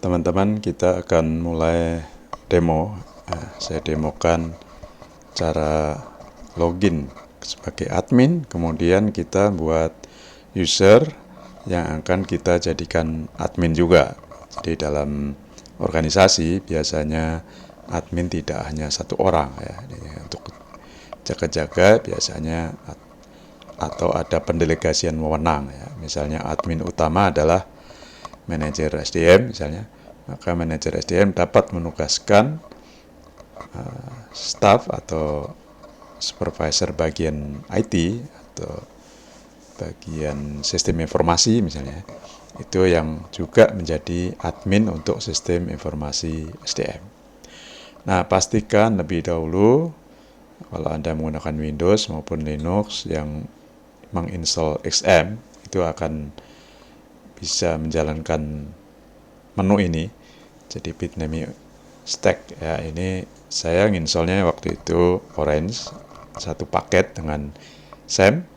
teman-teman, kita akan mulai demo. Saya demokan cara login sebagai admin, kemudian kita buat user yang akan kita jadikan admin juga. Jadi dalam organisasi biasanya admin tidak hanya satu orang ya. Jadi untuk jaga-jaga biasanya atau ada pendelegasian wewenang ya. Misalnya admin utama adalah manajer SDM misalnya, maka manajer SDM dapat menugaskan staff atau supervisor bagian IT atau bagian sistem informasi misalnya, itu yang juga menjadi admin untuk sistem informasi SDM. Nah, pastikan lebih dahulu kalau Anda menggunakan Windows maupun Linux yang menginstall XM, itu akan bisa menjalankan menu ini. Jadi bitnami stack ya, ini saya nginstallnya waktu itu Orange satu paket dengan SAM,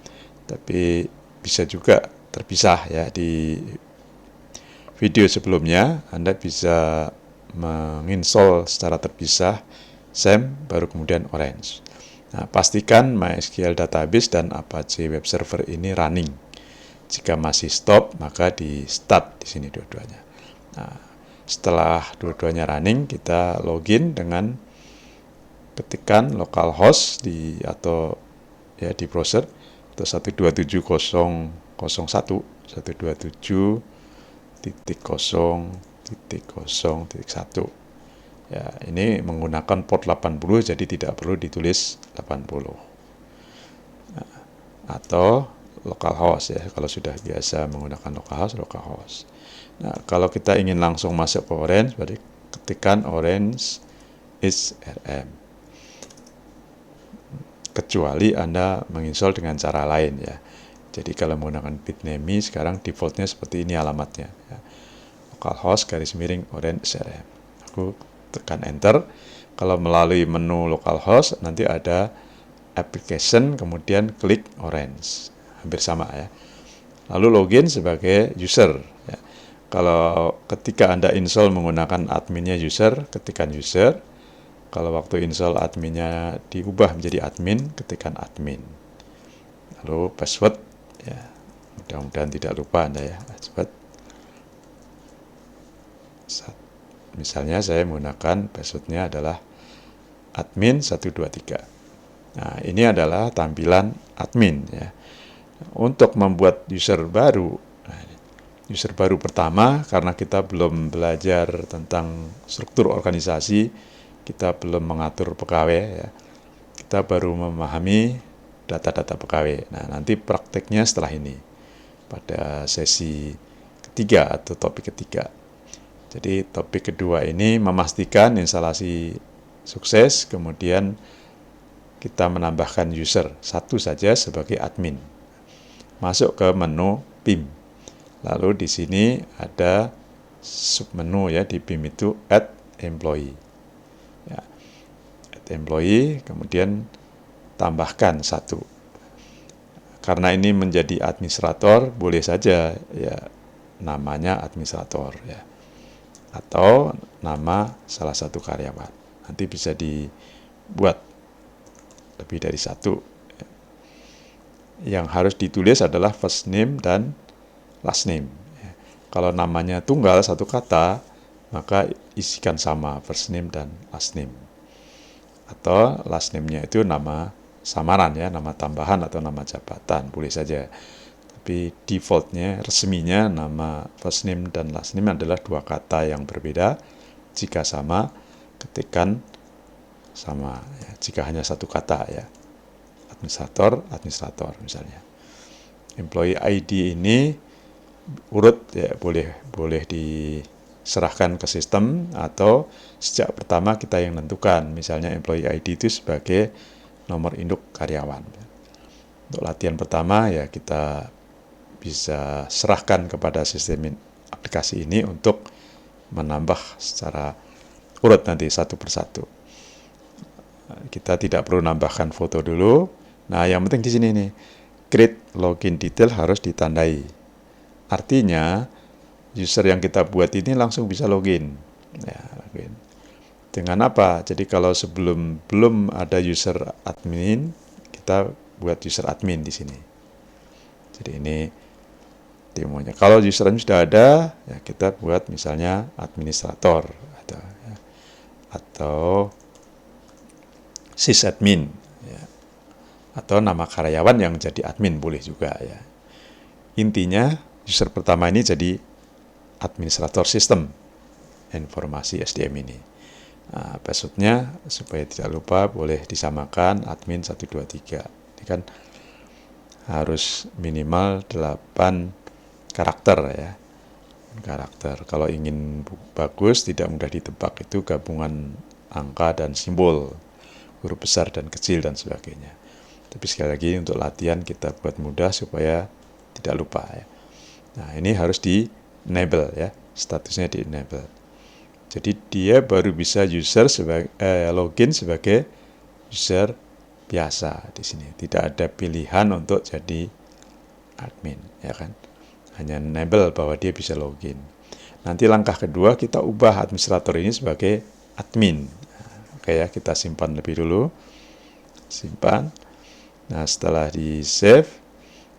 tapi bisa juga terpisah ya. Di video sebelumnya Anda bisa menginstall secara terpisah SAM baru kemudian Orange. Nah, pastikan MySQL database dan Apache web server ini running. Jika masih stop, maka di start di sini dua-duanya. Nah, setelah dua-duanya running, kita login dengan ketikan localhost di browser atau 127.0.1.1. Ya, ini menggunakan port 80, jadi tidak perlu ditulis 80. Nah, atau localhost ya, kalau sudah biasa menggunakan localhost. Nah, kalau kita ingin langsung masuk ke Orange, berarti ketikkan Orange is RM. Kecuali Anda menginstall dengan cara lain ya. Jadi kalau menggunakan bitnami sekarang defaultnya seperti ini alamatnya ya. Localhost _Orange SRM. Aku tekan enter. Kalau melalui menu localhost nanti ada application, kemudian klik Orange. Hampir sama ya. Lalu login sebagai user ya. Kalau ketika Anda install menggunakan adminnya user, ketikkan user. Kalau waktu install adminnya diubah menjadi admin, ketikkan admin. Lalu password ya. Mudah-mudahan tidak lupa Anda ya, password. Misalnya saya menggunakan passwordnya adalah admin 123. Nah, ini adalah tampilan admin ya. Untuk membuat user baru pertama, karena kita belum belajar tentang struktur organisasi, kita belum mengatur pegawai ya, kita baru memahami data-data pegawai. Nah, nanti prakteknya setelah ini pada sesi ketiga atau topik ketiga. Jadi topik kedua ini memastikan instalasi sukses, kemudian kita menambahkan user satu saja sebagai admin. Masuk ke menu PIM. Lalu di sini ada submenu ya, di PIM itu add employee. Ya, add employee, kemudian tambahkan satu. Karena ini menjadi administrator, boleh saja ya namanya administrator ya, atau nama salah satu karyawan. Nanti bisa dibuat lebih dari satu. Yang harus ditulis adalah first name dan last name. Kalau namanya tunggal satu kata, maka isikan sama first name dan last name. Atau last name-nya itu nama samaran ya, nama tambahan atau nama jabatan, boleh saja. Tapi defaultnya, resminya nama first name dan last name adalah dua kata yang berbeda. Jika sama, ketikkan sama ya. Jika hanya satu kata ya, administrator misalnya. Employee ID ini urut ya, boleh diserahkan ke sistem atau sejak pertama kita yang menentukan. Misalnya employee ID itu sebagai nomor induk karyawan. Untuk latihan pertama ya kita bisa serahkan kepada sistem aplikasi ini untuk menambah secara urut nanti satu persatu. Kita tidak perlu nambahkan foto dulu. Nah, yang penting di sini nih, create login detail harus ditandai. Artinya user yang kita buat ini langsung bisa login. Ya, login. Dengan apa? Jadi kalau belum ada user admin, kita buat user admin di sini. Jadi ini demonya. Kalau user admin sudah ada, ya kita buat misalnya administrator atau sysadmin, ya. Atau nama karyawan yang jadi admin boleh juga ya. Intinya user pertama ini jadi administrator sistem informasi SDM ini. Nah, passwordnya supaya tidak lupa boleh disamakan admin 123. Ini kan harus minimal 8 karakter ya. Karakter. Kalau ingin bagus tidak mudah ditebak, itu gabungan angka dan simbol, huruf besar dan kecil dan sebagainya. Tapi sekali lagi untuk latihan kita buat mudah supaya tidak lupa ya. Nah, ini harus di enable ya, statusnya di enable. Jadi dia baru bisa login sebagai user biasa di sini. Tidak ada pilihan untuk jadi admin, ya kan? Hanya enable bahwa dia bisa login. Nanti langkah kedua kita ubah administrator ini sebagai admin. Oke ya, kita simpan lebih dulu. Simpan. Nah, setelah di save,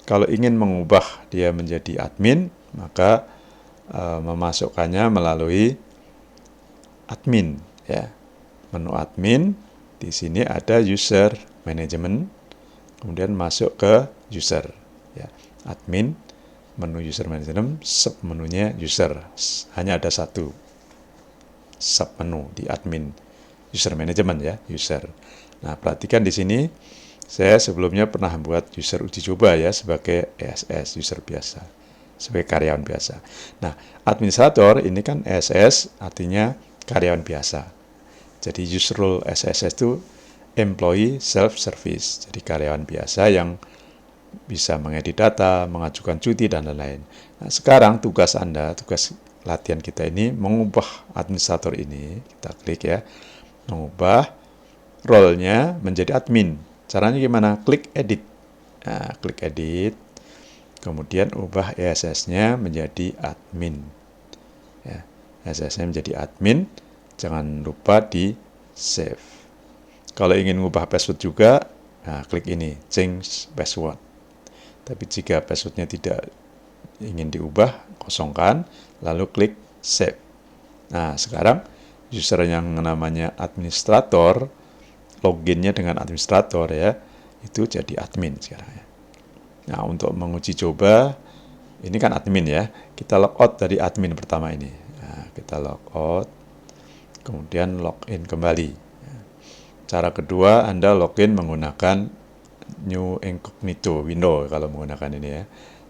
kalau ingin mengubah dia menjadi admin, maka memasukkannya melalui admin ya. Menu admin, di sini ada user management, kemudian masuk ke user ya. Admin, menu user management, sub menunya user. Hanya ada satu sub menu di admin user management ya, user. Nah, perhatikan di sini saya sebelumnya pernah buat user uji coba ya sebagai ESS, user biasa, sebagai karyawan biasa. Nah, administrator ini kan ESS artinya karyawan biasa. Jadi user role SSS itu employee self-service. Jadi karyawan biasa yang bisa mengedit data, mengajukan cuti, dan lain-lain. Nah, sekarang tugas Anda, tugas latihan kita ini mengubah administrator ini. Kita klik ya, mengubah role-nya menjadi admin. Caranya gimana? Klik edit. Nah, klik edit. Kemudian ubah ESS-nya menjadi admin. Ya, ESS-nya menjadi admin. Jangan lupa di save. Kalau ingin mengubah password juga, nah, klik ini, change password. Tapi jika passwordnya tidak ingin diubah, kosongkan, lalu klik save. Nah, sekarang user yang namanya administrator, loginnya dengan administrator ya, itu jadi admin sekarang ya. Nah, untuk menguji coba, ini kan admin ya, kita logout dari admin pertama ini. Nah, kita logout, kemudian login kembali. Cara kedua, Anda login menggunakan new incognito window kalau menggunakan ini ya.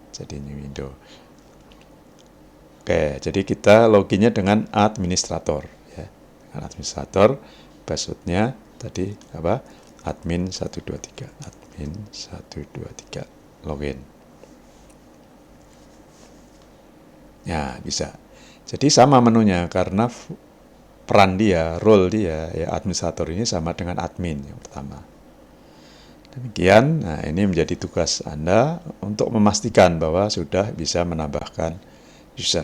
Jadi new window. Oke, jadi kita loginnya dengan administrator ya. Dengan administrator, passwordnya tadi apa? Admin 123. Admin 123 login. Ya, bisa. Jadi sama menunya karena peran dia, role dia, ya administrator ini sama dengan admin yang pertama. Demikian, nah ini menjadi tugas Anda untuk memastikan bahwa sudah bisa menambahkan user.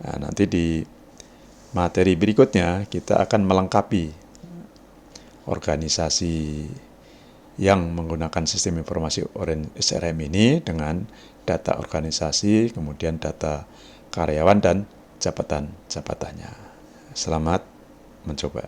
Nah, nanti di materi berikutnya kita akan melengkapi organisasi yang menggunakan sistem informasi SRM ini dengan data organisasi, kemudian data karyawan dan jabatan-jabatannya. Selamat mencoba.